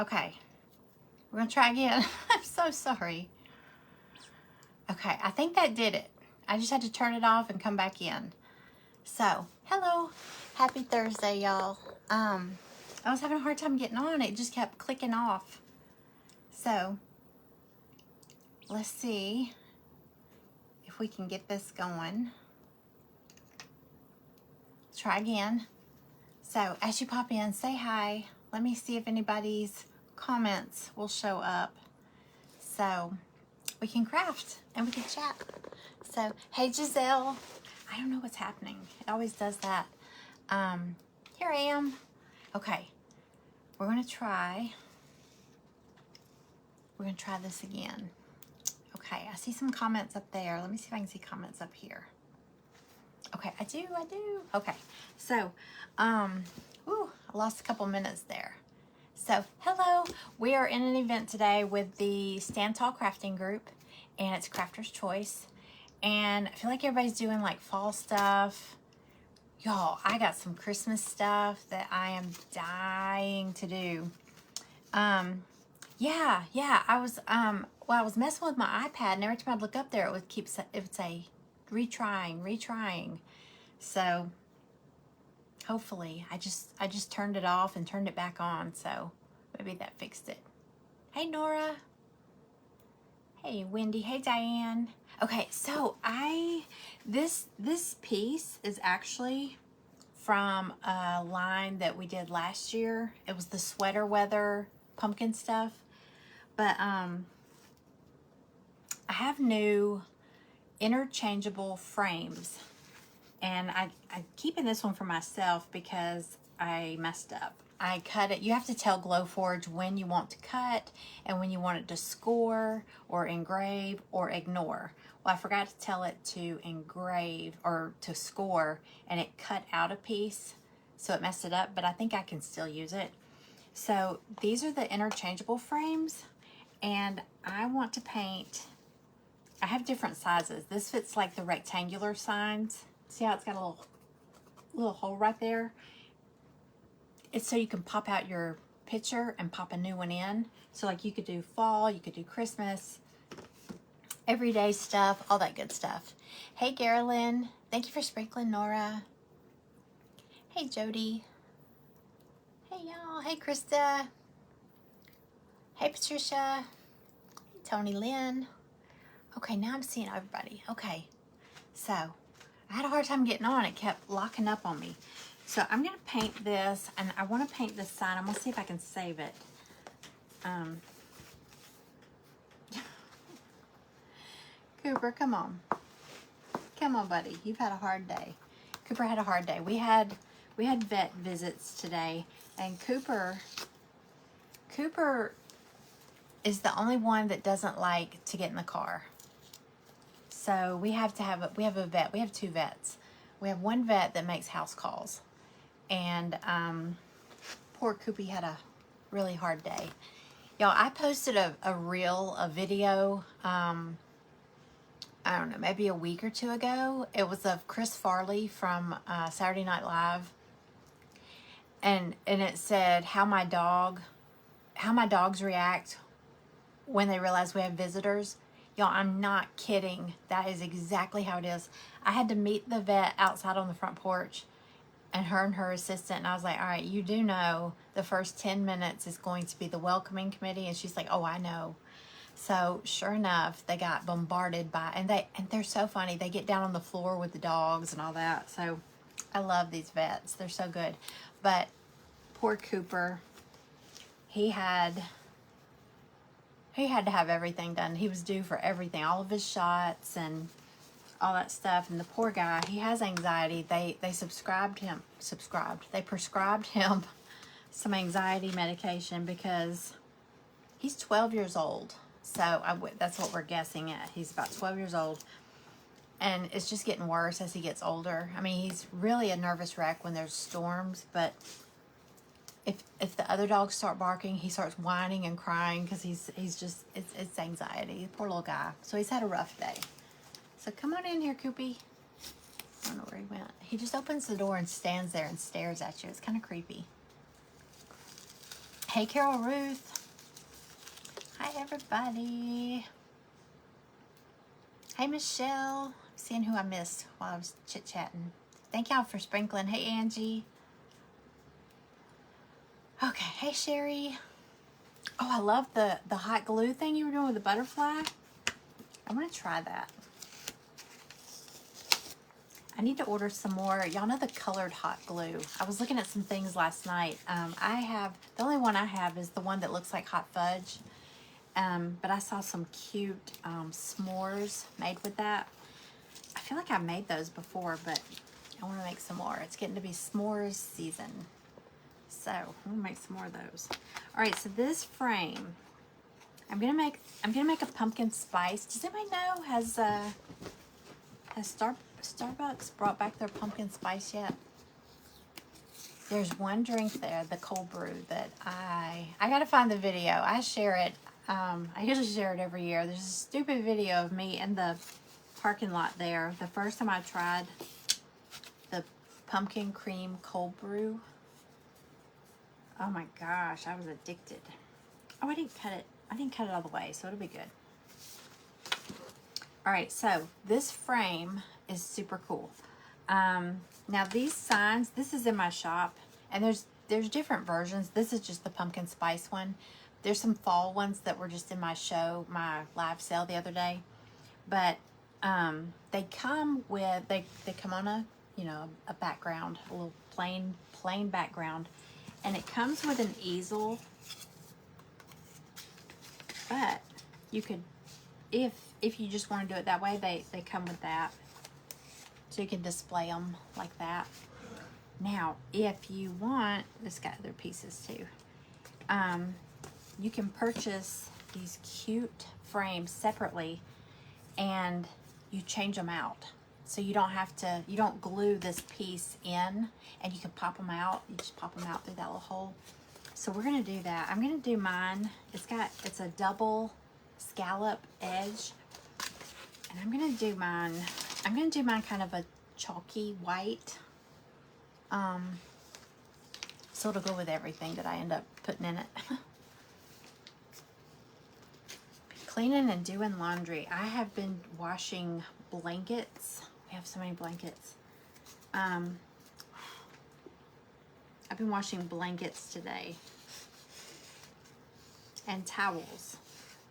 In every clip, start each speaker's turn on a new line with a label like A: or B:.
A: Okay, we're gonna try again. I'm so sorry. Okay, I think that did it. I just had to turn it off and come back in. So, hello. Happy Thursday, y'all. I was having a hard time getting on. It just kept clicking off. So, let's see if we can get this going. Try again. So, as you pop in, say hi. Let me see if anybody's comments will show up. So, we can craft and we can chat. So, hey Giselle. I don't know what's happening. It always does that. Here I am. Okay. We're gonna try this again. Okay, I see some comments up there. Let me see if I can see comments up here. Okay, I do. Okay, so, I lost a couple minutes there. So, hello. We are in an event today with the Stand Tall Crafting Group, and it's Crafter's Choice. And I feel like everybody's doing like fall stuff. Y'all, I got some Christmas stuff that I am dying to do. Yeah, I was messing with my iPad, and every time I'd look up there, it would say retrying. So hopefully, I just turned it off and turned it back on, so maybe that fixed it. Hey Nora. Hey Wendy. Hey Diane. Okay, so this piece is actually from a line that we did last year. It was the sweater weather pumpkin stuff. But I have new interchangeable frames, and I'm keeping this one for myself because I messed up. I cut it. You have to tell Glowforge when you want to cut and when you want it to score or engrave or ignore. Well, I forgot to tell it to engrave or to score, and it cut out a piece, so it messed it up, but I think I can still use it. So these are the interchangeable frames, and I want to paint. I have different sizes. This fits like the rectangular signs. See how it's got a little hole right there? It's so you can pop out your picture and pop a new one in. So like you could do fall, you could do Christmas, everyday stuff, all that good stuff. Hey Carolyn, thank you for sprinkling Nora. Hey Jody. Hey y'all. Hey Krista. Hey Patricia. Hey Tony Lynn. Okay, now I'm seeing everybody. Okay, so I had a hard time getting on. It kept locking up on me. So I'm going to paint this, and I want to paint this sign. I'm going to see if I can save it. Cooper, come on. Come on, buddy. You've had a hard day. Cooper had a hard day. We had vet visits today, and Cooper is the only one that doesn't like to get in the car. So we have a vet. We have two vets. We have one vet that makes house calls. And poor Koopy had a really hard day. Y'all, I posted a video, I don't know, maybe a week or two ago. It was of Chris Farley from Saturday Night Live. And it said how my dogs react when they realize we have visitors. Y'all, I'm not kidding. That is exactly how it is. I had to meet the vet outside on the front porch, and her assistant, and I was like, all right, you do know the first 10 minutes is going to be the welcoming committee. And she's like, oh, I know. So sure enough, they got bombarded by, and they're so funny. They get down on the floor with the dogs and all that. So I love these vets. They're so good. But poor Cooper, he had to have everything done. He was due for everything, all of his shots and all that stuff. And the poor guy, he has anxiety. They prescribed him some anxiety medication because he's 12 years old. So that's what we're guessing at. He's about 12 years old. And it's just getting worse as he gets older. I mean, he's really a nervous wreck when there's storms, but if the other dogs start barking, he starts whining and crying because he's just, it's anxiety. Poor little guy. So he's had a rough day. So come on in here, Koopy. I don't know where he went. He just opens the door and stands there and stares at you. It's kind of creepy. Hey, Carol Ruth. Hi, everybody. Hey, Michelle. Seeing who I missed while I was chit-chatting. Thank y'all for sprinkling. Hey, Angie. Okay. Hey, Sherry. Oh, I love the hot glue thing you were doing with the butterfly. I want to try that. I need to order some more. Y'all know the colored hot glue. I was looking at some things last night. The only one I have is the one that looks like hot fudge. But I saw some cute s'mores made with that. I feel like I made those before, but I want to make some more. It's getting to be s'mores season. So I'm gonna make some more of those. All right, so this frame, I'm gonna make a pumpkin spice. Does anybody know, has Starbucks brought back their pumpkin spice yet? There's one drink there, the cold brew, that I gotta find the video. I share it. I usually share it every year. There's a stupid video of me in the parking lot there. The first time I tried the pumpkin cream cold brew. Oh my gosh, I was addicted. Oh, I didn't cut it all the way, so it'll be good. All right, so this frame is super cool. Now these signs, this is in my shop, and there's different versions. This is just the pumpkin spice one. There's some fall ones that were just in my live sale the other day. But they come with, they come on a background, a little plain background. And it comes with an easel, but you could, if you just want to do it that way, they come with that. So you can display them like that. Now, if you want, this got other pieces too. You can purchase these cute frames separately and you change them out. So you don't glue this piece in, and you can pop them out. You just pop them out through that little hole. So we're gonna do that. I'm gonna do mine. It's a double scallop edge. And I'm gonna do mine kind of a chalky white. So it'll go with everything that I end up putting in it. Cleaning and doing laundry. I have been washing blankets. We have so many blankets. I've been washing blankets today. And towels.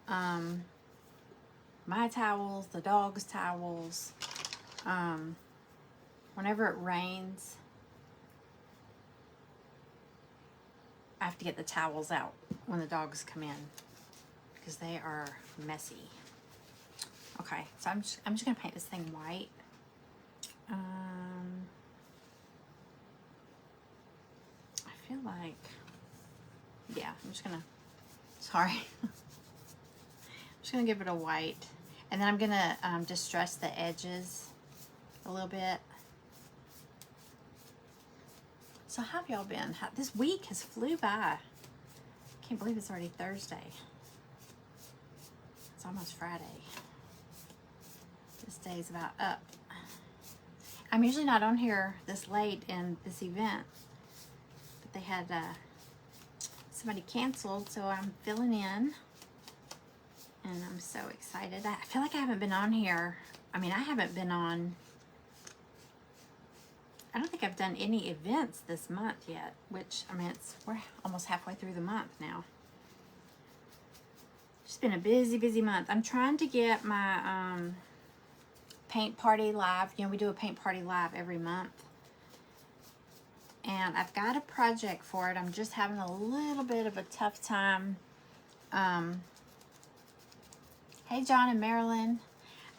A: My towels, the dog's towels. Whenever it rains, I have to get the towels out when the dogs come in because they are messy. Okay, so I'm just gonna paint this thing white. I feel like, yeah, I'm just gonna, sorry. I'm just gonna give it a white. And then I'm gonna distress the edges a little bit. So how have y'all been? This week has flew by. Can't believe it's already Thursday. It's almost Friday. This day's about up. I'm usually not on here this late in this event, but they had somebody canceled, so I'm filling in, and I'm so excited. I feel like I haven't been on here. I mean, I haven't been on, I don't think I've done any events this month yet, which, I mean, we're almost halfway through the month now. It's been a busy month. I'm trying to get my paint party live. You know, we do a paint party live every month. And I've got a project for it. I'm just having a little bit of a tough time. Hey, John and Marilyn.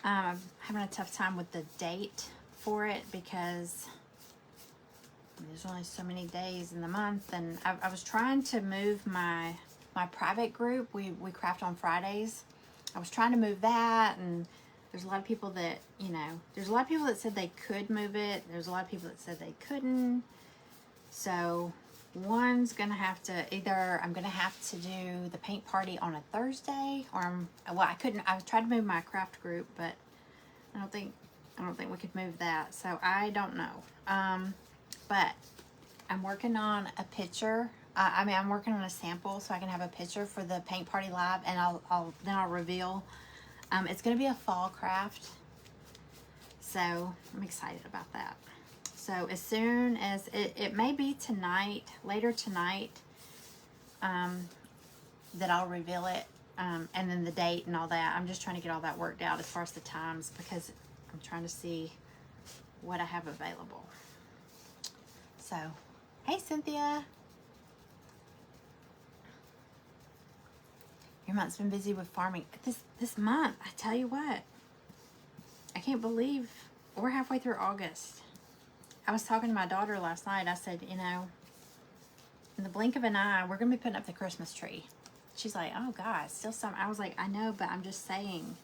A: I'm having a tough time with the date for it because there's only so many days in the month. And I was trying to move my private group. We craft on Fridays. I was trying to move that, and there's a lot of people that, there's a lot of people that said they could move it. There's a lot of people that said they couldn't. So one's gonna have to, either I'm gonna have to do the paint party on a Thursday, or I tried to move my craft group, but I don't think we could move that. So I don't know. But I'm working on a picture I mean, I'm working on a sample so I can have a picture for the Paint Party Live, and then I'll reveal. It's going to be a fall craft, so I'm excited about that. So as soon as it may be tonight, later tonight, that I'll reveal it, and then the date and all that. I'm just trying to get all that worked out as far as the times, because I'm trying to see what I have available. So, hey Cynthia. Your month's been busy with farming. This month, I tell you what, I can't believe we're halfway through August. I was talking to my daughter last night. I said, you know, in the blink of an eye, we're going to be putting up the Christmas tree. She's like, oh God, it's still summer. I was like, I know, but I'm just saying,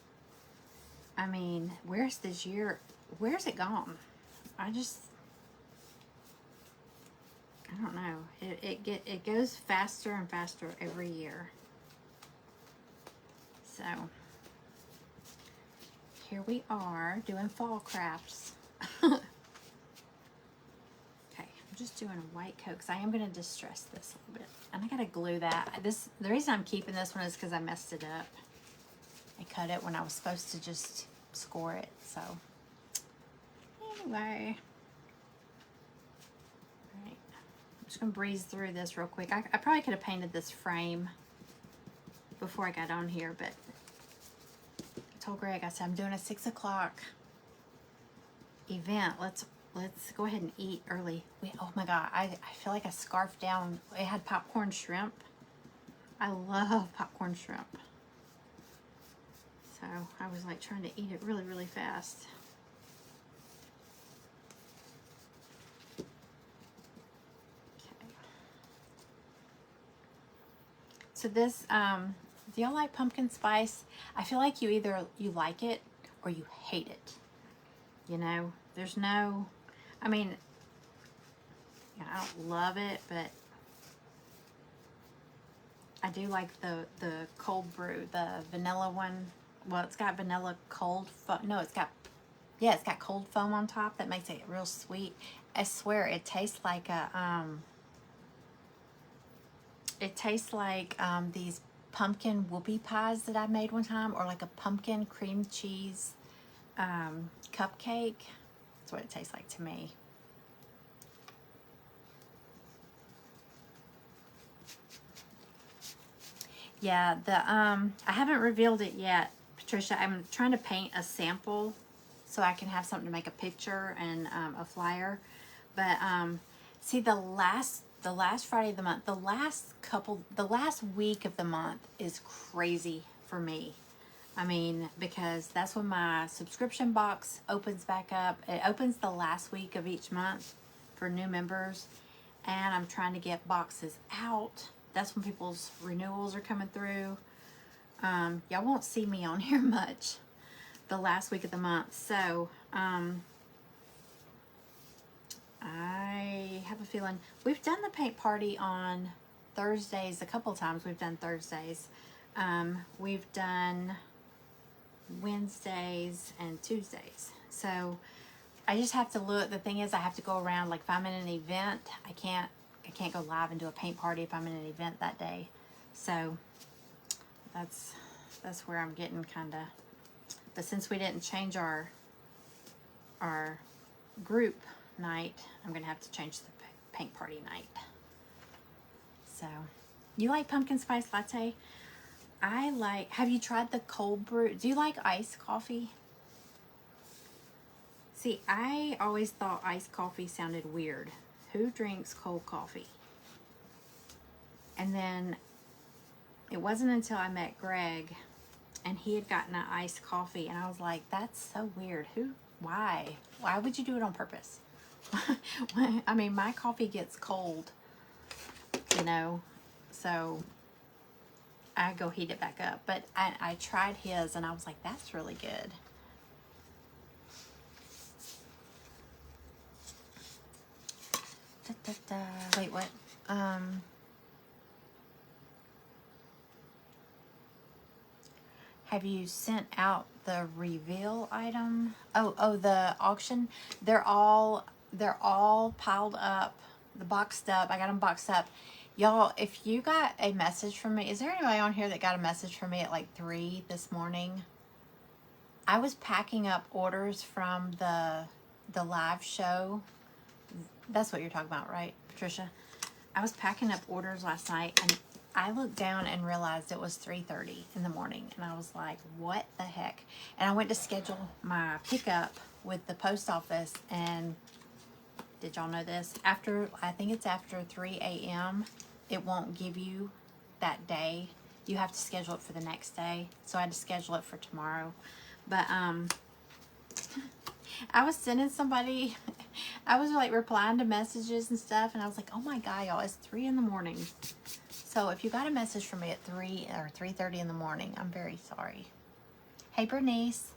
A: I mean, where's this year? Where's it gone? I don't know. It goes faster and faster every year. So here we are doing fall crafts. Okay, I'm just doing a white coat because I am going to distress this a little bit, and I got to glue that. The reason I'm keeping this one is because I messed it up. I cut it when I was supposed to just score it. So anyway, all right, I'm just going to breeze through this real quick. I probably could have painted this frame before I got on here, but I told Greg, I said, I'm doing a 6 o'clock event. Let's go ahead and eat early. Oh my God, I feel like I scarfed down. It had popcorn shrimp. I love popcorn shrimp. So I was like trying to eat it really, really fast. Okay. So this, do y'all like pumpkin spice? I feel like you either like it or you hate it. You know, there's no, I mean, you know, I don't love it, but I do like the cold brew, the vanilla one. Well, it's got vanilla cold foam. No, it's got cold foam on top that makes it real sweet. I swear it tastes like these pumpkin whoopie pies that I made one time, or like a pumpkin cream cheese cupcake. That's what it tastes like to me. Yeah, I haven't revealed it yet, Patricia. I'm trying to paint a sample so I can have something to make a picture and a flyer. But see, the last Friday of the month, the last week of the month is crazy for me. I mean, because that's when my subscription box opens back up. It opens the last week of each month for new members, and I'm trying to get boxes out. That's when people's renewals are coming through. Y'all won't see me on here much the last week of the month. So, I have a feeling we've done the paint party on Thursdays a couple times. We've done Thursdays. We've done Wednesdays and Tuesdays. So I just have to look. The thing is, I have to go around. Like if I'm in an event, I can't go live and do a paint party if I'm in an event that day. So that's where I'm getting kind of. But since we didn't change our group night, I'm gonna have to change the paint party night. So, you like pumpkin spice latte? I like. Have you tried the cold brew? Do you like iced coffee? See, I always thought iced coffee sounded weird. Who drinks cold coffee? And then it wasn't until I met Greg and he had gotten an iced coffee, and I was like, that's so weird. Why would you do it on purpose? I mean, my coffee gets cold, you know, so I go heat it back up. But I tried his and I was like, that's really good. Wait, what? Have you sent out the reveal item? Oh, the auction. They're all piled up, boxed up. I got them boxed up. Y'all, if you got a message from me, is there anybody on here that got a message from me at like 3 this morning? I was packing up orders from the live show. That's what you're talking about, right, Patricia? I was packing up orders last night, and I looked down and realized it was 3:30 in the morning, and I was like, what the heck? And I went to schedule my pickup with the post office, and did y'all know this? I think it's after 3 a.m., it won't give you that day. You have to schedule it for the next day. So I had to schedule it for tomorrow. But I was sending somebody, I was like replying to messages and stuff, and I was like, oh my God, y'all, it's 3 in the morning. So if you got a message from me at 3 or 3:30 in the morning, I'm very sorry. Hey, Bernice.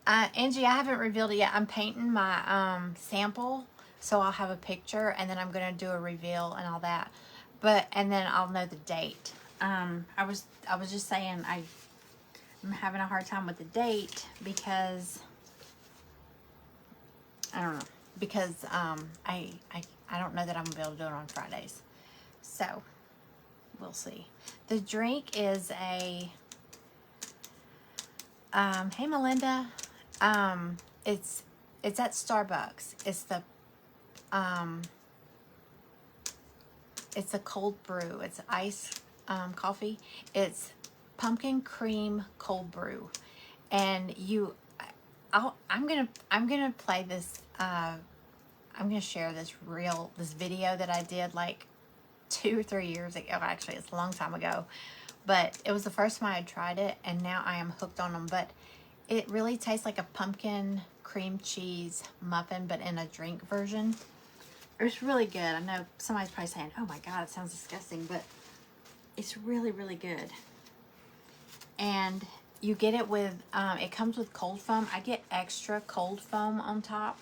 A: Angie, I haven't revealed it yet. I'm painting my sample, so I'll have a picture, and then I'm going to do a reveal and all that. And then I'll know the date. I was just saying I'm having a hard time with the date because I don't know, because I don't know that I'm gonna be able to do it on Fridays. So we'll see. The drink is a hey Melinda. It's at Starbucks. It's a cold brew. It's iced coffee. It's pumpkin cream cold brew, and I'm gonna play this. I'm gonna share this video that I did like 2 or 3 years ago. Actually, it's a long time ago, but it was the first time I had tried it, and now I am hooked on them. But it really tastes like a pumpkin cream cheese muffin, but in a drink version. It's really good. I know somebody's probably saying, oh my God, it sounds disgusting, but it's really, really good. And you get it with, it comes with cold foam. I get extra cold foam on top.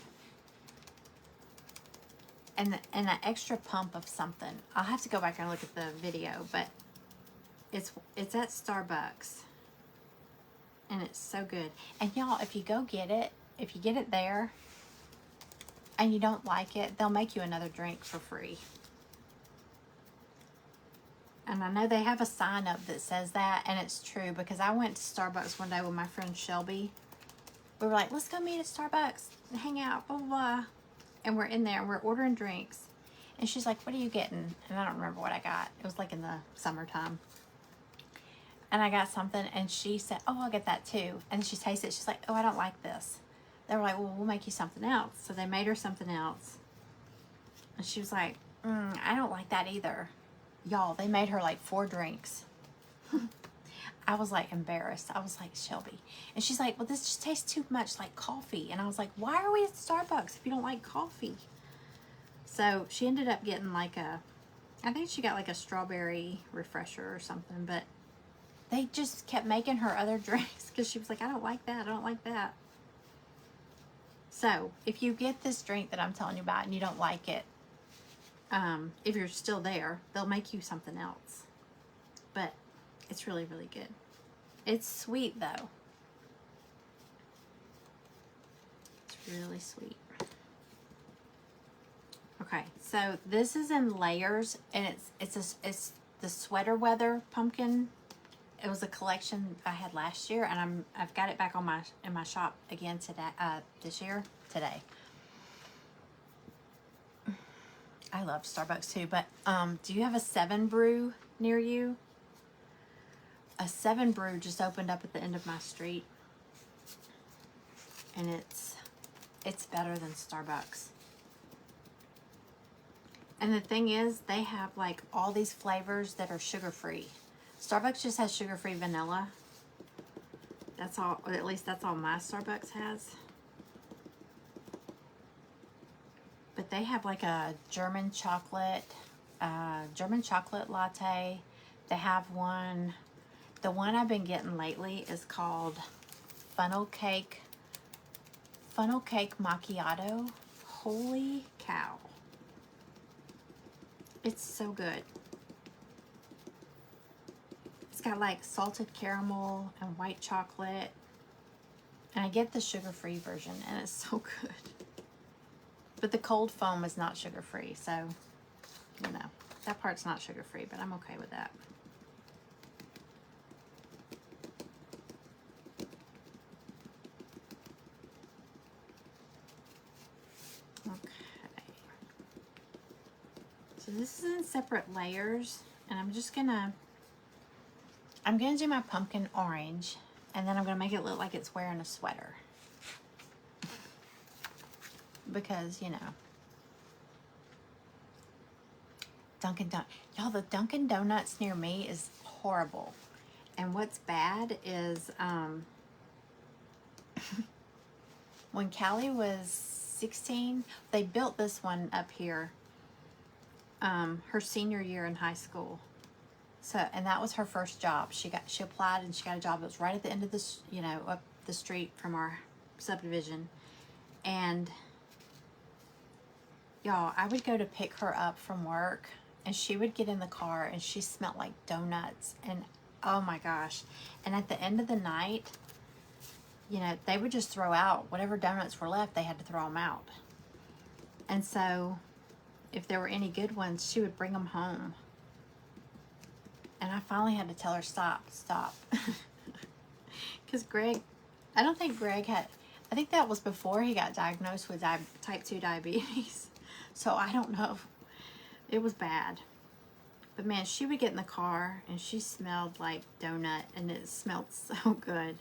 A: And an extra pump of something. I'll have to go back and look at the video, but it's at Starbucks. And it's so good. And y'all, if you get it there, and you don't like it, they'll make you another drink for free. And I know they have a sign up that says that, and it's true, because I went to Starbucks one day with my friend Shelby. We were like, let's go meet at Starbucks and hang out, blah, blah, blah. And we're in there, and we're ordering drinks. And she's like, what are you getting? And I don't remember what I got. It was like in the summertime. And I got something, and she said, oh, I'll get that too. And she tasted it. She's like, oh, I don't like this. They were like, well, we'll make you something else. So they made her something else. And she was like, I don't like that either. Y'all, they made her like 4 drinks. I was like embarrassed. I was like, Shelby. And she's like, well, this just tastes too much like coffee. And I was like, why are we at Starbucks if you don't like coffee? So she ended up getting I think she got like a strawberry refresher or something. But they just kept making her other drinks because she was like, I don't like that. I don't like that. So if you get this drink that I'm telling you about and you don't like it, if you're still there, they'll make you something else. But it's really, really good. It's sweet though. It's really sweet. Okay, so this is in layers, and it's the sweater weather pumpkin. It was a collection I had last year, and I've got it back in my shop again today. I love Starbucks too, but do you have a 7 Brew near you? A 7 Brew just opened up at the end of my street, and it's better than Starbucks. And the thing is, they have like all these flavors that are sugar-free. Starbucks just has sugar-free vanilla. That's all, or at least that's all my Starbucks has. But they have like a German chocolate latte. They have one. The one I've been getting lately is called funnel cake macchiato. Holy cow. It's so good. It's got like salted caramel and white chocolate. And I get the sugar-free version, and it's so good. But the cold foam is not sugar-free, so, That part's not sugar-free, but I'm okay with that. Okay. So this is in separate layers, and I'm gonna do my pumpkin orange, and then I'm gonna make it look like it's wearing a sweater. Because, you know, y'all, the Dunkin' Donuts near me is horrible. And what's bad is, when Callie was 16, they built this one up here, her senior year in high school. So, and that was her first job. She applied and she got a job. It was right at the end of this, you know, up the street from our subdivision. And y'all, I would go to pick her up from work, and she would get in the car and she smelled like donuts, and oh my gosh. And at the end of the night, you know, they would just throw out whatever donuts were left. They had to throw them out. And so if there were any good ones, she would bring them home. And I finally had to tell her, stop. Because Greg, I don't think Greg had, I think that was before he got diagnosed with type 2 diabetes. So I don't know. It was bad. But man, she would get in the car and she smelled like donut, and it smelled so good.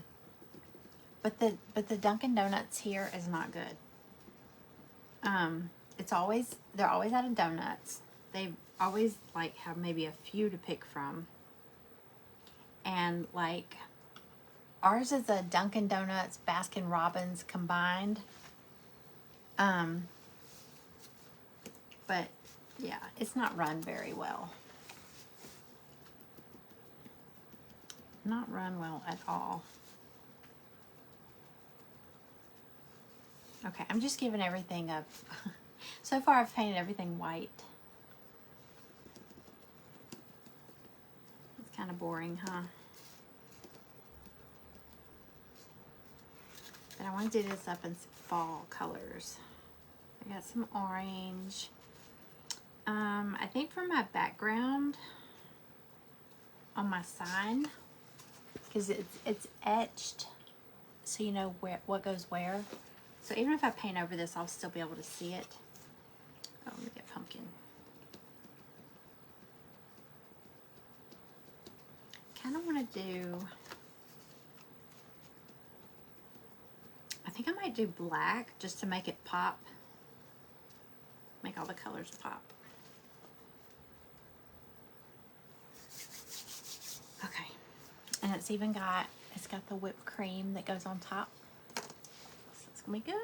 A: But the Dunkin' Donuts here is not good. They're always out of donuts. They always like have maybe a few to pick from. And like ours is a Dunkin' Donuts, Baskin Robbins combined. But yeah, it's not run very well. Not run well at all. Okay, I'm just giving everything up. So far I've painted everything white. It's kind of boring, huh? But I want to do this up in fall colors. I got some orange. I think for my background on my sign, because it's etched, so you know what goes where. So even if I paint over this, I'll still be able to see it. Oh, let me get pumpkin. Kind of want to do, I think I might do black just to make it pop. Make all the colors pop. Okay. And it's got the whipped cream that goes on top. So it's gonna be good.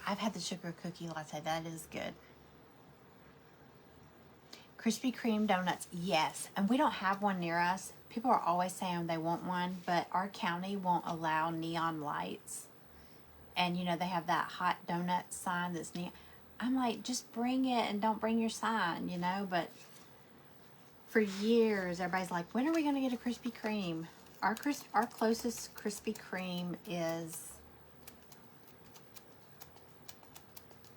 A: I've had the sugar cookie latte. That is good. Krispy Kreme donuts, yes. And we don't have one near us. People are always saying they want one, but our county won't allow neon lights. And you know, they have that hot donut sign that's neon. I'm like, just bring it and don't bring your sign, you know. But for years, everybody's like, when are we going to get a Krispy Kreme? Our closest Krispy Kreme is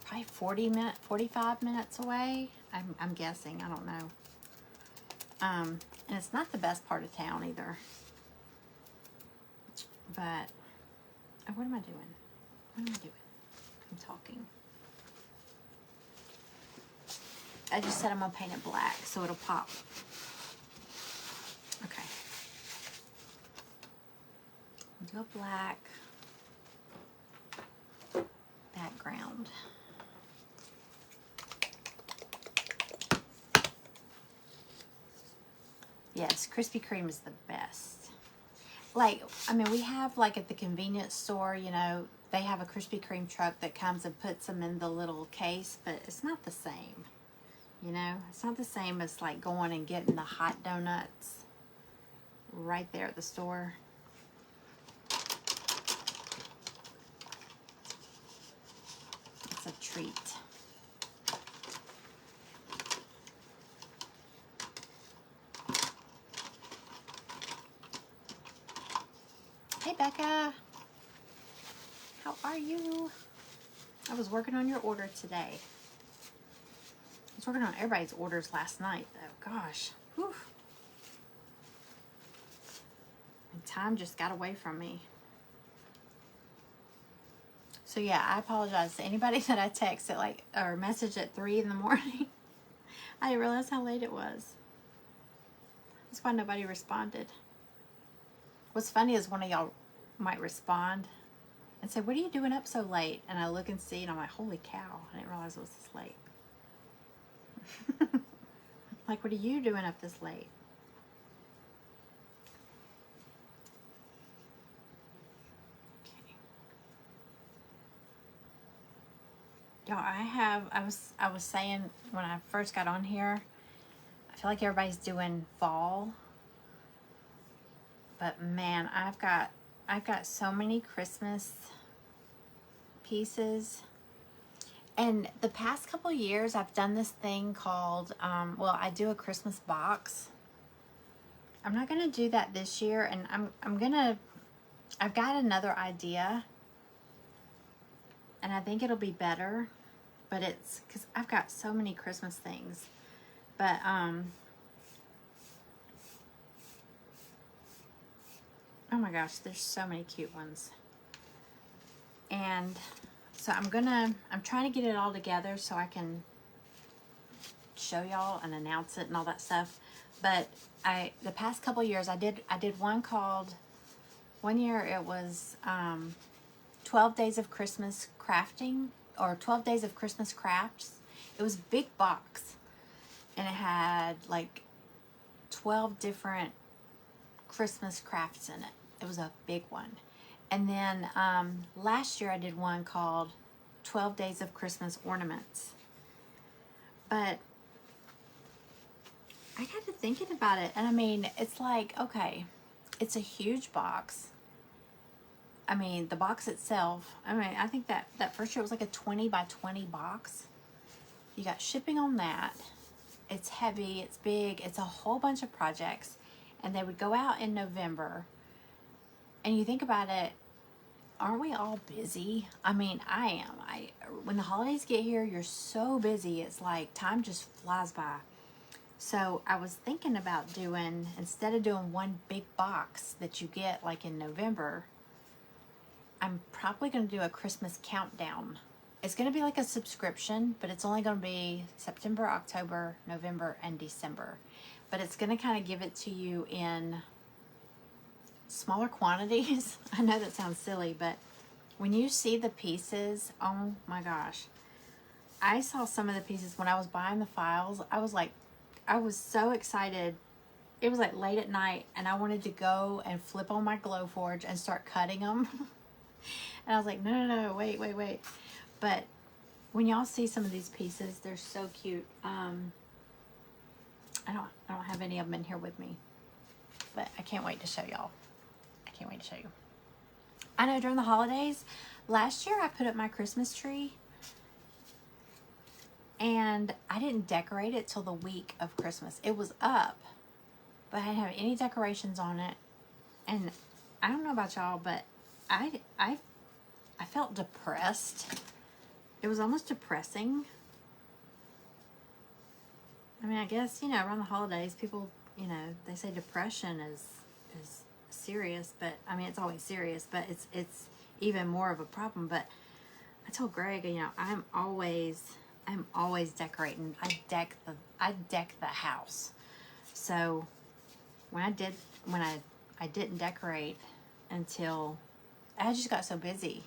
A: probably 45 minutes away. I'm guessing. I don't know. And it's not the best part of town either. But what am I doing? What am I doing? I'm talking. I just said I'm gonna paint it black so it'll pop. Okay. I'll do a black background. Yes, Krispy Kreme is the best. Like, I mean, we have like at the convenience store, you know, they have a Krispy Kreme truck that comes and puts them in the little case, but it's not the same. You know, it's not the same as like going and getting the hot donuts right there at the store. It's a treat. Hey, Becca. How are you? I was working on your order today. was working on everybody's orders last night, though. Gosh. Whew. And time just got away from me. So yeah, I apologize to anybody that I text at like, or message at 3 in the morning. I didn't realize how late it was. That's why nobody responded. What's funny is one of y'all might respond and say, what are you doing up so late? And I look and see, and I'm like, holy cow, I didn't realize it was this late. Like, what are you doing up this late? Okay. Y'all, I was saying when I first got on here, I feel like everybody's doing fall. But man, I've got so many Christmas pieces. And the past couple years, I've done this thing called, well, I do a Christmas box. I'm not gonna do that this year, and I've got another idea, and I think it'll be better. But it's because I've got so many Christmas things. But oh my gosh, there's so many cute ones. And so I'm trying to get it all together so I can show y'all and announce it and all that stuff. But the past couple years I did one called, one year it was 12 days of Christmas crafting, or 12 days of Christmas crafts. It was a big box, and it had like 12 different Christmas crafts in it. It was a big one. And then last year I did one called 12 Days of Christmas Ornaments. But I got to thinking about it, and I mean, it's like, okay, it's a huge box. I mean, the box itself, I mean, I think that first year it was like a 20 by 20 box. You got shipping on that. It's heavy, it's big, it's a whole bunch of projects. And they would go out in November. And you think about it, aren't we all busy? I mean, I am. When the holidays get here, you're so busy. It's like time just flies by. So I was thinking about doing, instead of doing one big box that you get like in November, I'm probably going to do a Christmas countdown. It's going to be like a subscription, but it's only going to be September, October, November, and December. But it's going to kind of give it to you in smaller quantities. I know that sounds silly, but when you see the pieces, oh my gosh. I saw some of the pieces when I was buying the files. I was so excited. It was like late at night, and I wanted to go and flip on my Glowforge and start cutting them. And I was like, no, wait. But when y'all see some of these pieces, they're so cute. I don't have any of them in here with me, but I can't wait to show y'all. I know during the holidays, last year I put up my Christmas tree, and I didn't decorate it till the week of Christmas. It was up, but I didn't have any decorations on it. And I don't know about y'all, but I felt depressed. It was almost depressing. I mean, I guess, around the holidays, people, they say depression is serious, but I mean, it's always serious, but it's even more of a problem. But I told Greg, I'm always decorating. I deck the house. So when I didn't decorate until I just got so busy,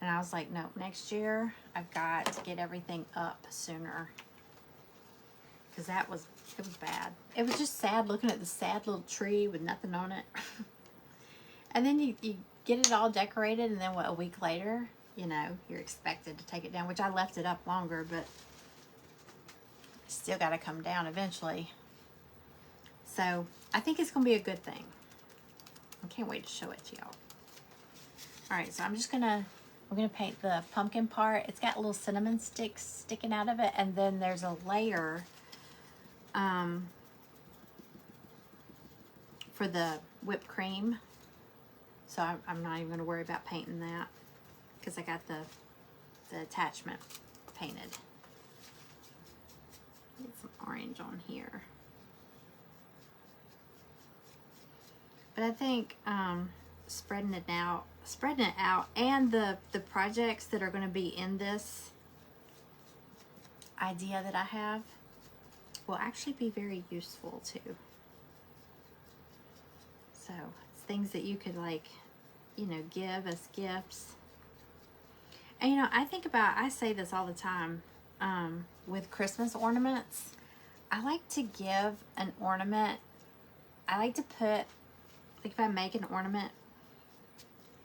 A: and I was like, no, next year I've got to get everything up sooner, because it was bad. It was just sad looking at the sad little tree with nothing on it. And then you get it all decorated, and then a week later, you're expected to take it down, which I left it up longer, but still got to come down eventually. So I think it's going to be a good thing. I can't wait to show it to y'all. All right, so we're gonna paint the pumpkin part. It's got little cinnamon sticks sticking out of it, and then there's a layer for the whipped cream. So I'm not even gonna worry about painting that, because I got the attachment painted. orange on here. But I think spreading it out, and the projects that are going to be in this idea that I have will actually be very useful too. So it's things that you could, like, you know, give as gifts. And you know, I say this all the time with Christmas ornaments. I like to give an ornament. I like to put, like, if I make an ornament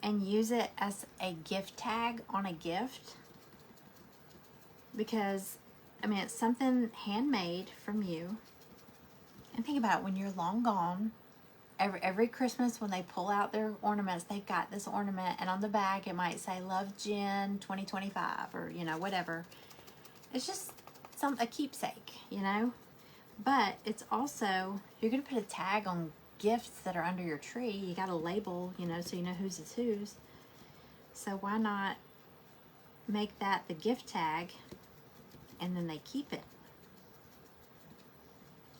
A: and use it as a gift tag on a gift, because I mean, it's something handmade from you. And think about it, when you're long gone, every Christmas when they pull out their ornaments, they've got this ornament, and on the back it might say Love Jen 2025, or you know, whatever. It's just a keepsake, you know. But it's also, you're gonna put a tag on gifts that are under your tree. You got a label, you know, so you know whose is whose. So why not make that the gift tag, and then they keep it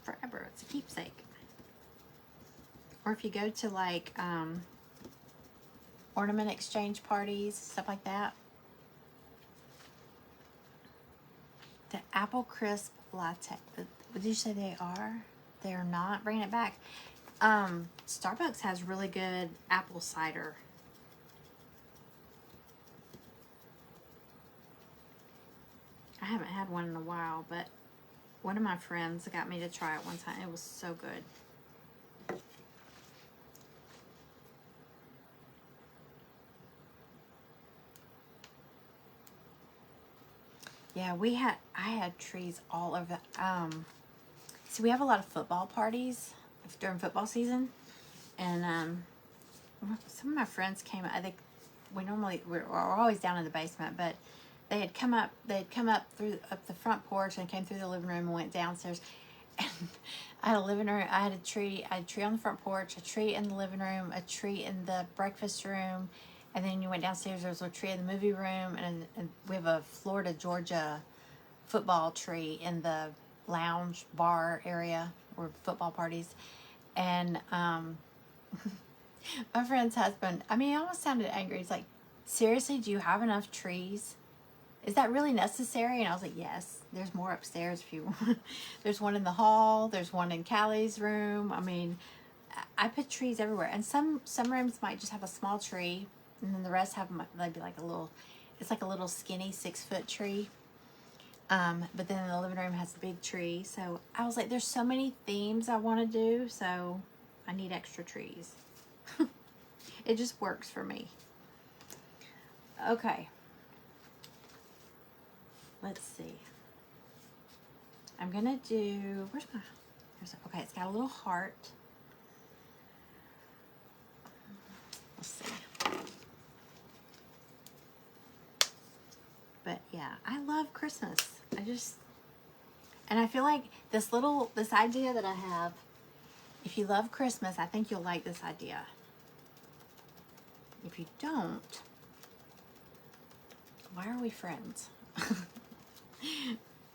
A: forever. It's a keepsake. Or if you go to, like, ornament exchange parties, stuff like that. The apple crisp latte. What did you say they are? They're not bringing it back. Starbucks has really good apple cider. I haven't had one in a while, but one of my friends got me to try it one time. It was so good. Yeah, I had trees all over. So we have a lot of football parties during football season, and some of my friends came. I think we're always down in the basement, but they had come up. Up the front porch and came through the living room and went downstairs. And I had a living room. I had a tree. I had a tree on the front porch, a tree in the living room, a tree in the breakfast room. And then you went downstairs, there was a tree in the movie room, and we have a Florida, Georgia football tree in the lounge bar area where football parties. And my friend's husband, I mean, he almost sounded angry. He's like, seriously, do you have enough trees? Is that really necessary? And I was like, yes, there's more upstairs if you want. There's one in the hall, there's one in Callie's room. I mean, I put trees everywhere. And some rooms might just have a small tree, and then the rest have them, they'd be like it's like a little skinny 6-foot tree. But then the living room has a big tree. So I was like, there's so many themes I want to do, so I need extra trees. It just works for me. Okay. Let's see. I'm going to do, okay, it's got a little heart. Let's see. But yeah, I love Christmas. And I feel like this idea that I have, if you love Christmas, I think you'll like this idea. If you don't, why are we friends?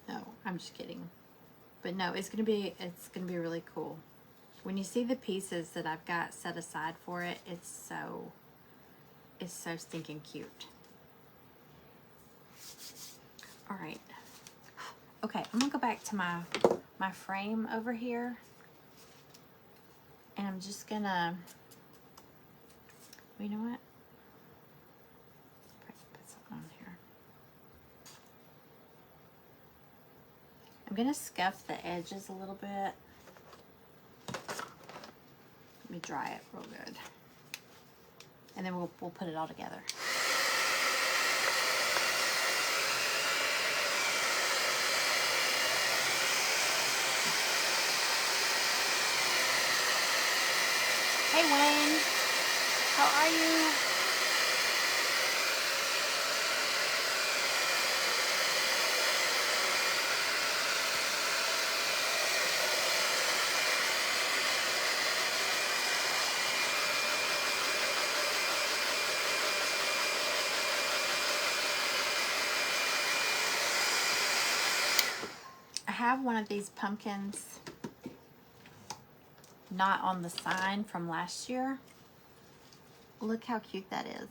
A: No, I'm just kidding. But no, it's gonna be really cool. When you see the pieces that I've got set aside for it, it's so stinking cute. All right. Okay, I'm gonna go back to my frame over here, and I'm just gonna, you know what? Put something on here. I'm gonna scuff the edges a little bit. Let me dry it real good, and then we'll put it all together. Hey Wayne, how are you? I have one of these pumpkins not on the sign from last year. Look how cute that is.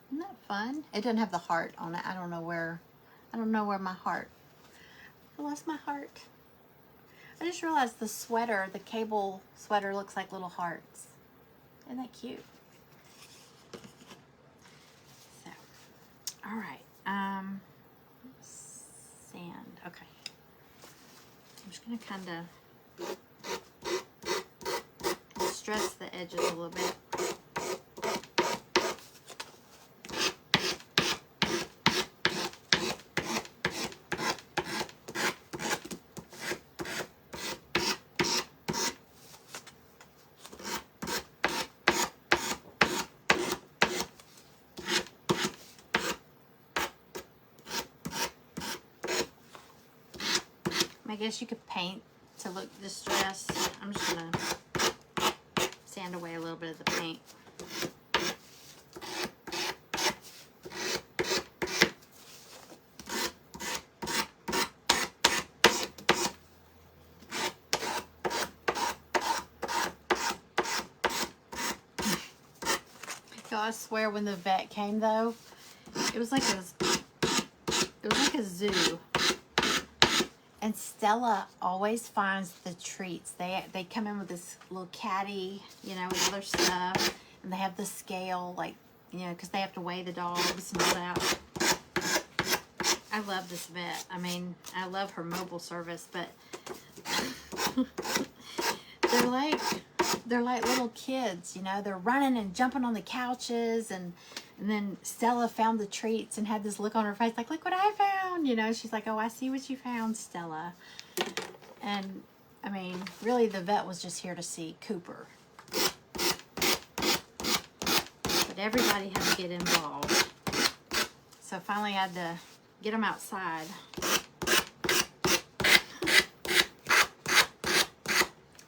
A: Isn't that fun? It doesn't have the heart on it. I don't know where my heart. I lost my heart. I just realized the sweater, the cable sweater, looks like little hearts. Isn't that cute? So, all right. Sand. Okay. I'm just gonna kind of stress the edges a little bit. I guess you could paint to look distressed. I'm just gonna sand away a little bit of the paint. So I swear when the vet came though, it was like a zoo. And Stella always finds the treats. They come in with this little caddy, you know, with other stuff. And they have the scale, like, you know, because they have to weigh the dogs and all that. I love this vet. I mean, I love her mobile service, but they're like little kids, you know. They're running and jumping on the couches, and then Stella found the treats and had this look on her face like, look what I found, you know. She's like, oh, I see what you found, Stella. And I mean, really the vet was just here to see Cooper, but everybody had to get involved. So finally I had to get them outside.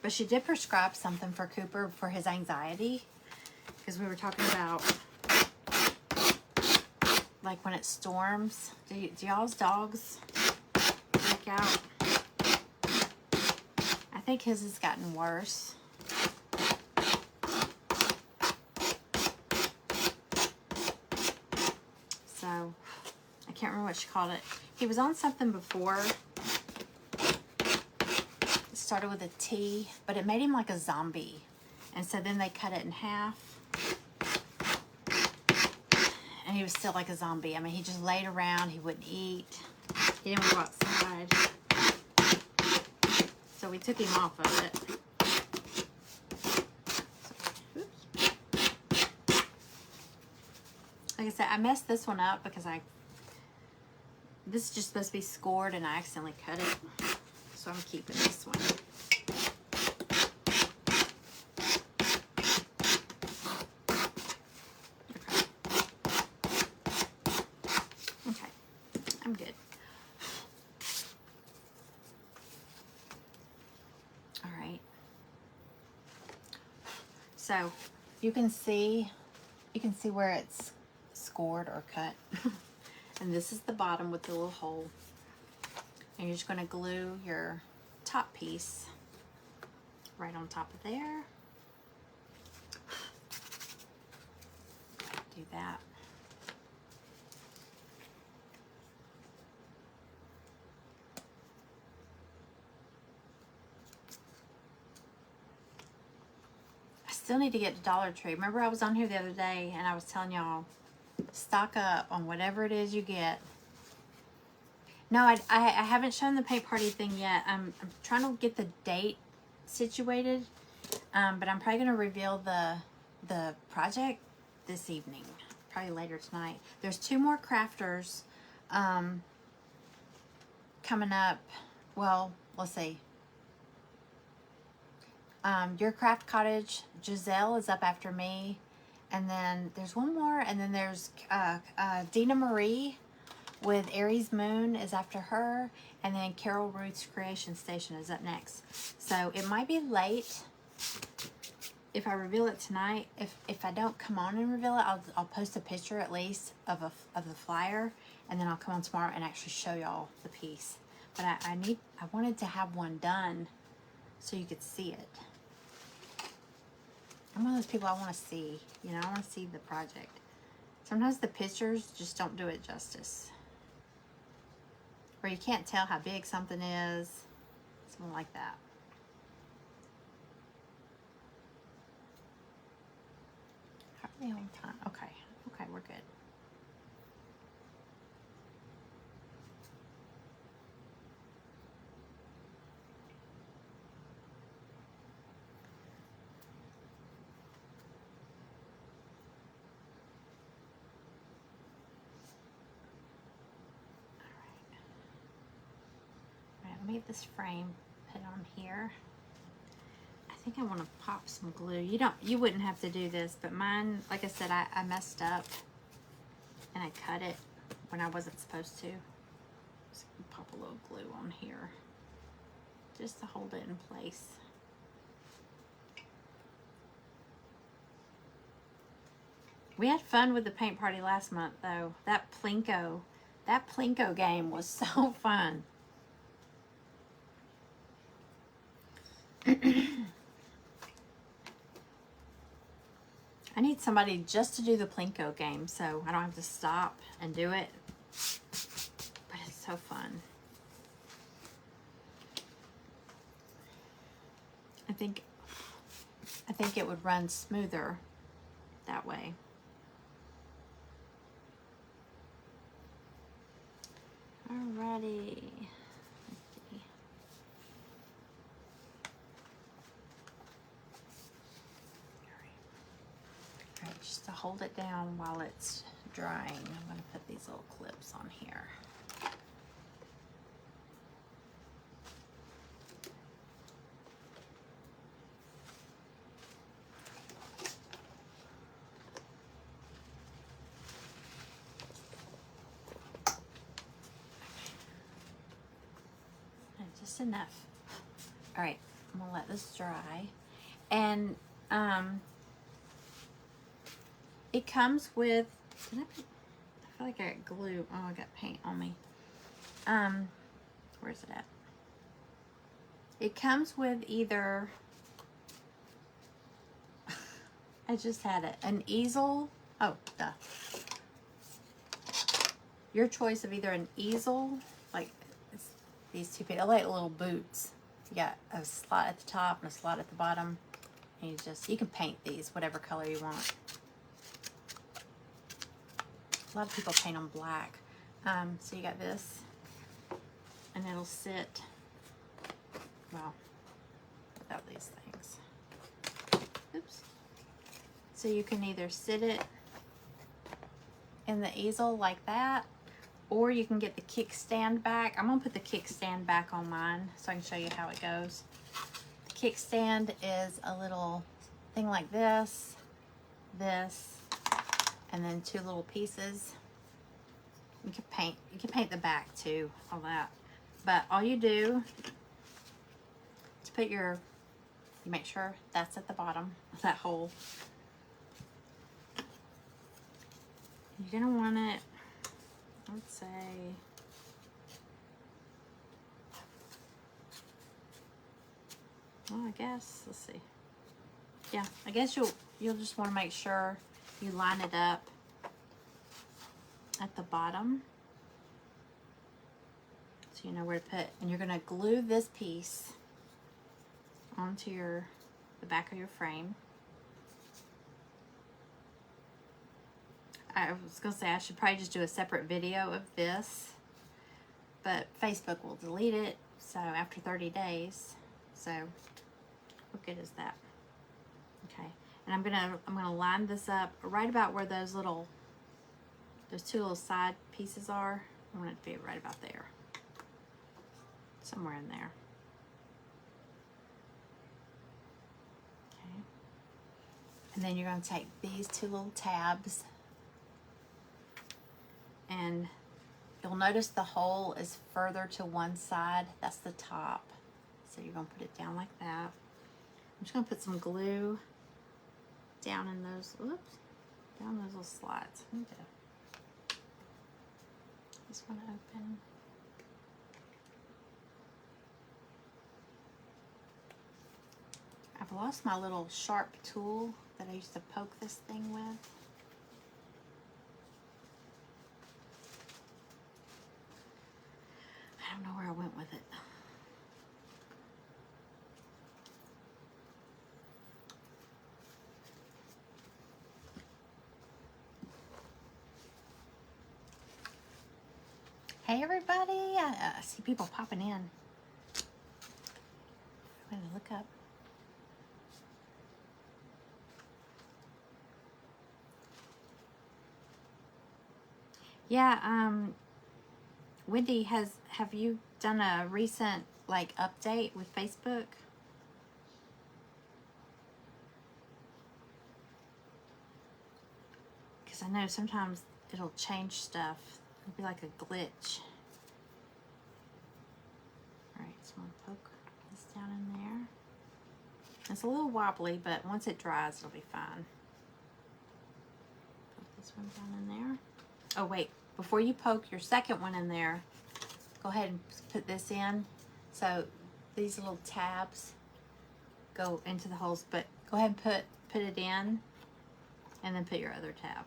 A: But she did prescribe something for Cooper for his anxiety, because we were talking about like when it storms. Do y'all's dogs freak out? I think his has gotten worse. So I can't remember what she called it. He was on something before. It started with a T, but it made him like a zombie. And so then they cut it in half. And he was still like a zombie. I mean, he just laid around. He wouldn't eat. He didn't go outside. So we took him off of it. Like I said, I messed this one up because this is just supposed to be scored and I accidentally cut it. So I'm keeping this one. I'm good. All right. So you can see where it's scored or cut. And this is the bottom with the little hole. And you're just going to glue your top piece right on top of there. Do that. Still need to get to Dollar Tree. Remember I was on here the other day and I was telling y'all, stock up on whatever it is you get. No, I haven't shown the paint party thing yet. I'm trying to get the date situated, but I'm probably going to reveal the project this evening, probably later tonight. There's 2 more crafters coming up. Well, let's see. Your Craft Cottage, Giselle is up after me. And then there's one more. And then there's Dina Marie with Aries Moon is after her. And then Carol Ruth's Creation Station is up next. So it might be late if I reveal it tonight. If I don't come on and reveal it, I'll post a picture at least of the flyer. And then I'll come on tomorrow and actually show y'all the piece. But I wanted to have one done so you could see it. I'm one of those people I want to see, you know, I want to see the project. Sometimes the pictures just don't do it justice. Or you can't tell how big something is, something like that. Hardly on time. Okay, okay, we're good. Let me get this frame put on here. I think I want to pop some glue. You wouldn't have to do this, but mine, like I said, I messed up and I cut it when I wasn't supposed to. So pop a little glue on here just to hold it in place. We had fun with the paint party last month though. That Plinko game was so fun. I need somebody just to do the Plinko game so I don't have to stop and do it. But it's so fun. I think it would run smoother that way. Alrighty. Alright, just to hold it down while it's drying, I'm going to put these little clips on here. Just enough. All right, I'm gonna let this dry. And it comes with, I feel like I got glue. Oh, I got paint on me. Where's it at? It comes with either, I just had it, an easel. Oh, duh. Your choice of either an easel, like these two pieces, like little boots. You got a slot at the top and a slot at the bottom. And you can paint these whatever color you want. A lot of people paint them black. So you got this, and it'll sit, well, without these things. Oops. So you can either sit it in the easel like that, or you can get the kickstand back. I'm gonna put the kickstand back on mine so I can show you how it goes. The kickstand is a little thing like this, and then two little pieces. You can paint the back too, all that. But all you do is you make sure that's at the bottom of that hole. You're gonna want it, let's say, well, I guess, let's see. Yeah, I guess you'll just want to make sure you line it up at the bottom so you know where to put, and you're going to glue this piece onto the back of your frame. I was going to say I should probably just do a separate video of this, but Facebook will delete it, so after 30 days. So what good is that? Okay, and I'm gonna line this up right about where those two little side pieces are. I want it to be right about there, somewhere in there. Okay, and then you're gonna take these two little tabs, and you'll notice the hole is further to one side. That's the top. So you're gonna put it down like that. I'm just gonna put some glue down in those, down those little slots. I need to, this one open. I lost my little sharp tool that I used to poke this thing with. I don't know where I went with it. Hey everybody, I see people popping in. I'm gonna look up. Yeah, Wendy, have you done a recent like update with Facebook? Because I know sometimes it'll change stuff. It'll be like a glitch. Alright, so I'm gonna poke this down in there. It's a little wobbly, but once it dries, it'll be fine. Put this one down in there. Oh wait, before you poke your second one in there, go ahead and put this in. So these little tabs go into the holes, but go ahead and put it in and then put your other tab.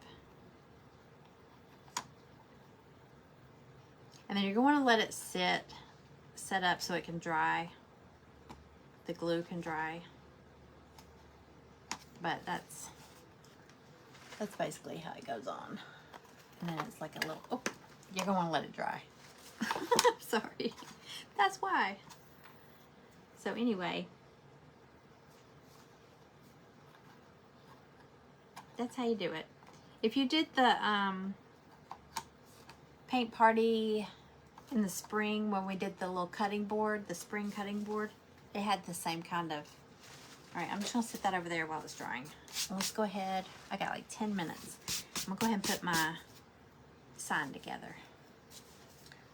A: And then you're going to let it set up so it can dry. The glue can dry. But that's basically how it goes on. And then it's like a little, oh, you're going to want to let it dry. Sorry. That's why. So anyway, that's how you do it. If you did the paint party in the spring when we did the little cutting board, the spring cutting board, it had the same kind of. All right, I'm just gonna sit that over there while it's drying. And let's go ahead. I got like 10 minutes. I'm gonna go ahead and put my sign together.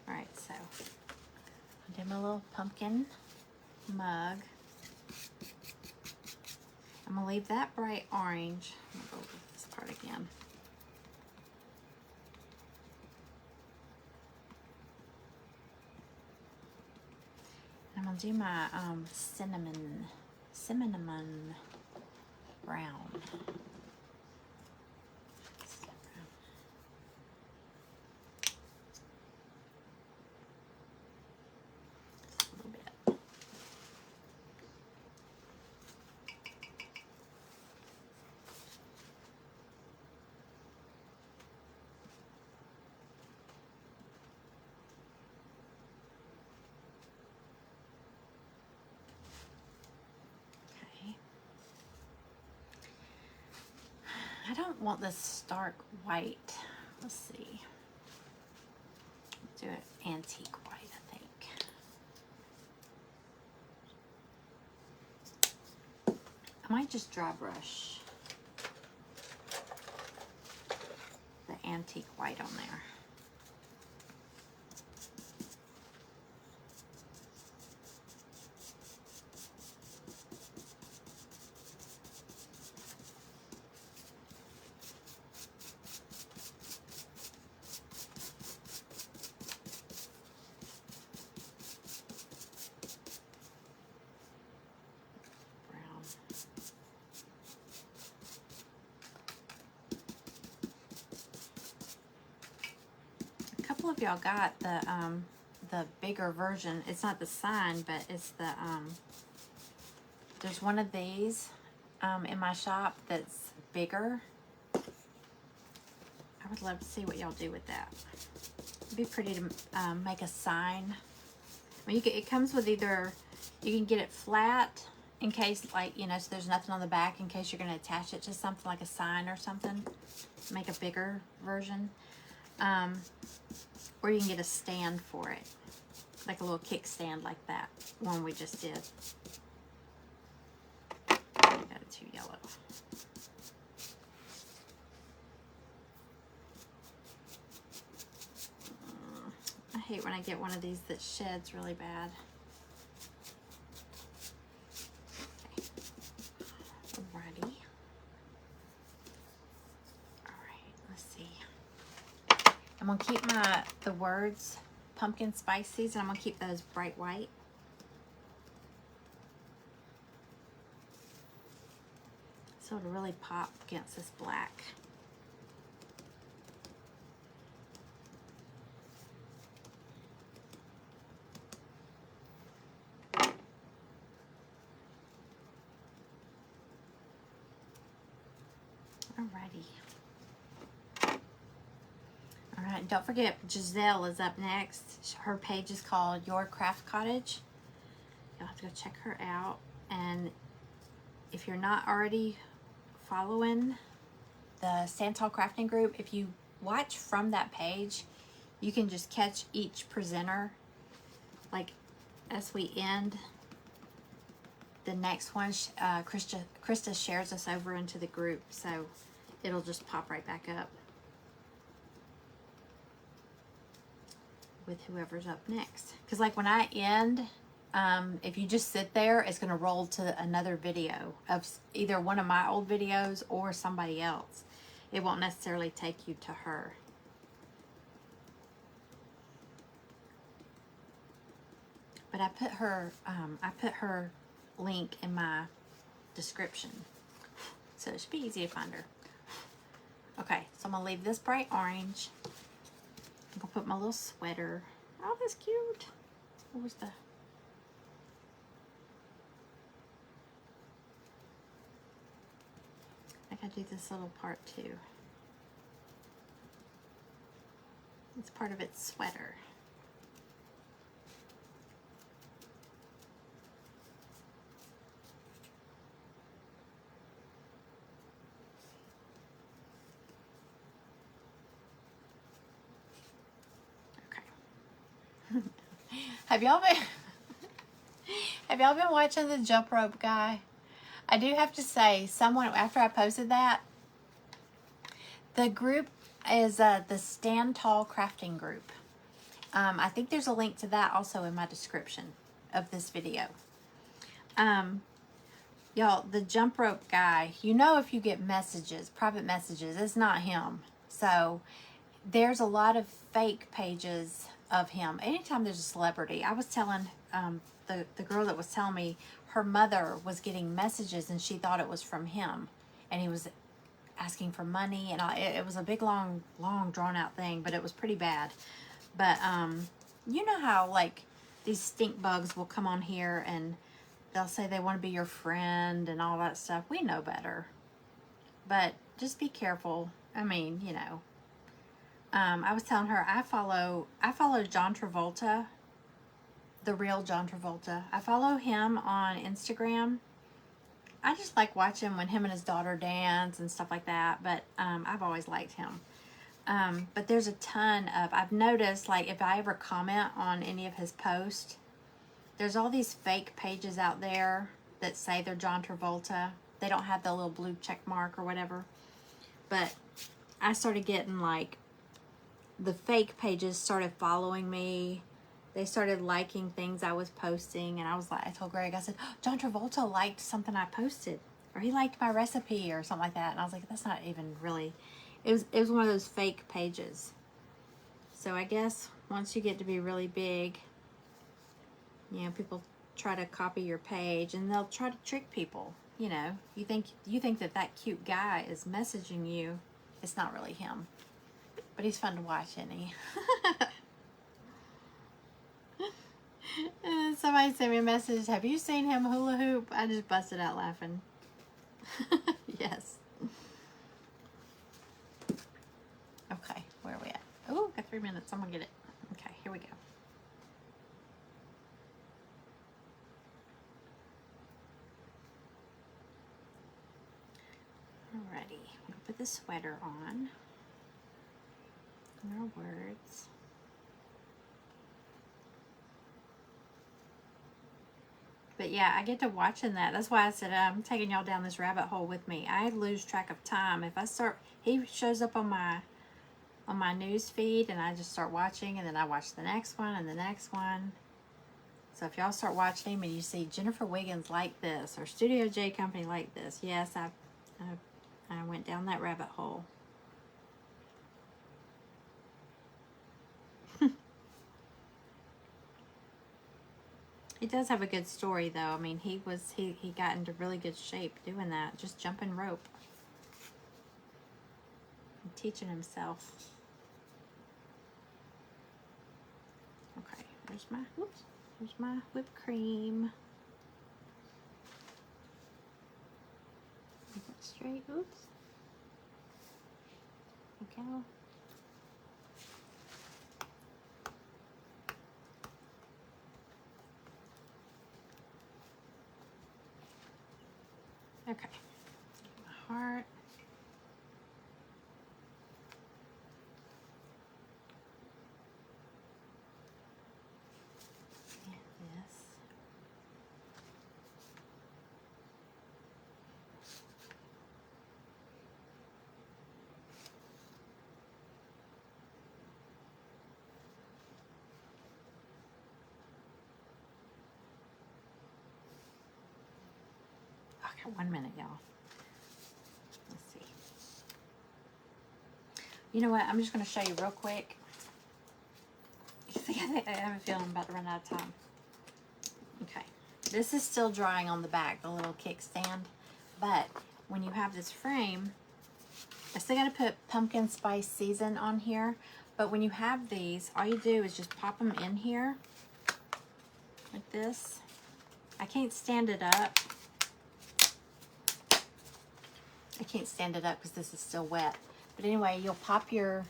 A: All right, so I did my little pumpkin mug. I'm gonna leave that bright orange. I'm gonna go over this part again. I'm gonna do my cinnamon brown. Just a little bit. I don't want this stark white. Let's see. Do it antique white, I think. I might just dry brush the antique white on there. Of y'all got the bigger version. It's not the sign, but it's the there's one of these in my shop that's bigger. I would love to see what y'all do with that. It'd be pretty to make a sign. I mean, it comes with either, you can get it flat in case, like, you know, so there's nothing on the back in case you're going to attach it to something like a sign or something. Make a bigger version. Or you can get a stand for it, like a little kickstand like that one we just did. I got it too yellow. I hate when I get one of these that sheds really bad. Okay. Alrighty. I'm gonna keep the words pumpkin spice seeds, and I'm gonna keep those bright white. So it'll really pop against this black. Alrighty. Alright, don't forget Giselle is up next. Her page is called Your Craft Cottage. You'll have to go check her out. And if you're not already following the Santal Crafting group, if you watch from that page, you can just catch each presenter. Like as we end the next one, Krista shares us over into the group, so it'll just pop right back up with whoever's up next. Because like when I end, if you just sit there, it's going to roll to another video of either one of my old videos or somebody else. It won't necessarily take you to her. But I put her link in my description, so it should be easy to find her. Okay, so I'm gonna leave this bright orange. I'm gonna put my little sweater. Oh, that's cute. What was the... I gotta do this little part too. It's part of its sweater. Have y'all been watching the jump rope guy? I do have to say, someone, after I posted that, the group is the Stand Tall Crafting group. I think there's a link to that also in my description of this video. Y'all, the jump rope guy, you know, if you get messages, private messages, it's not him. So there's a lot of fake pages of him. Anytime there's a celebrity, I was telling the girl that was telling me her mother was getting messages and she thought it was from him, and he was asking for money, and it was a big long drawn out thing, but it was pretty bad. But you know how like these stink bugs will come on here and they'll say they want to be your friend and all that stuff. We know better, but just be careful. I mean, you know. I was telling her I follow John Travolta, the real John Travolta. I follow him on Instagram. I just like watching when him and his daughter dance and stuff like that. But I've always liked him. But there's a ton of, I've noticed, like if I ever comment on any of his posts, there's all these fake pages out there that say they're John Travolta. They don't have the little blue check mark or whatever. But I started getting like, the fake pages started following me. They started liking things I was posting, and I was like, I told Greg, I said, oh, John Travolta liked something I posted, or he liked my recipe or something like that. And I was like, that's not even really, it was one of those fake pages. So I guess once you get to be really big, you know, people try to copy your page and they'll try to trick people. You know, you think that cute guy is messaging you. It's not really him. But he's fun to watch, isn't he? And then somebody sent me a message, have you seen him hula hoop? I just busted out laughing. Yes. Okay, where are we at? Oh, got 3 minutes. I'm going to get it. Okay, here we go. Alrighty, I'm going to put the sweater on. Our words. But yeah, I get to watching that. That's why I said I'm taking y'all down this rabbit hole with me. I lose track of time. If I start, he shows up on my news feed and I just start watching, and then I watch the next one and the next one. So if y'all start watching him and you see Jennifer Wiggins like this or Studio J Company like this, yes, I went down that rabbit hole. He does have a good story, though. I mean, he got into really good shape doing that, just jumping rope and teaching himself. Okay, there's my whipped cream. Is that straight? Oops. Okay. Okay. My heart. And this. Okay, 1 minute, y'all. Let's see. You know what? I'm just going to show you real quick. I have a feeling I'm about to run out of time. Okay. This is still drying on the back, the little kickstand. But when you have this frame, I still got to put pumpkin spice season on here. But when you have these, all you do is just pop them in here. Like this. I can't stand it up. I can't stand it up because this is still wet. But anyway, you'll pop your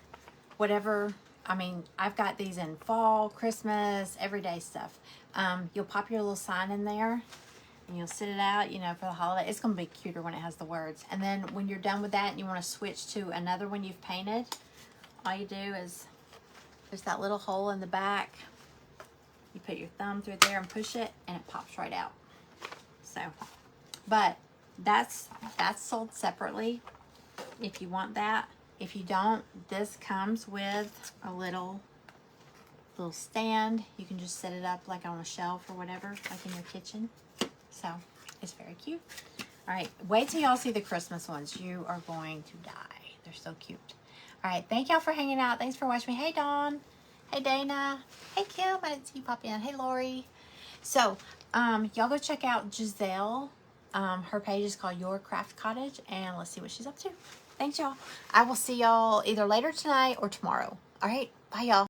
A: whatever. I mean, I've got these in fall, Christmas, everyday stuff. You'll pop your little sign in there and you'll sit it out, you know, for the holiday. It's going to be cuter when it has the words. And then when you're done with that and you want to switch to another one you've painted, all you do is, there's that little hole in the back. You put your thumb through there and push it and it pops right out. So, but that's sold separately if you want that. If you don't, this comes with a little stand. You can just set it up like on a shelf or whatever, like in your kitchen. So it's very cute. All right, wait till y'all see the Christmas ones. You are going to die. They're so cute. All right, thank y'all for hanging out. Thanks for watching me. Hey, Dawn. Hey, Dana. Hey, Kim. I didn't see you pop in. Hey, Lori. So, y'all go check out Giselle. Her page is called Your Craft Cottage, and let's see what she's up to. Thanks, y'all. I will see y'all either later tonight or tomorrow. All right, bye, y'all.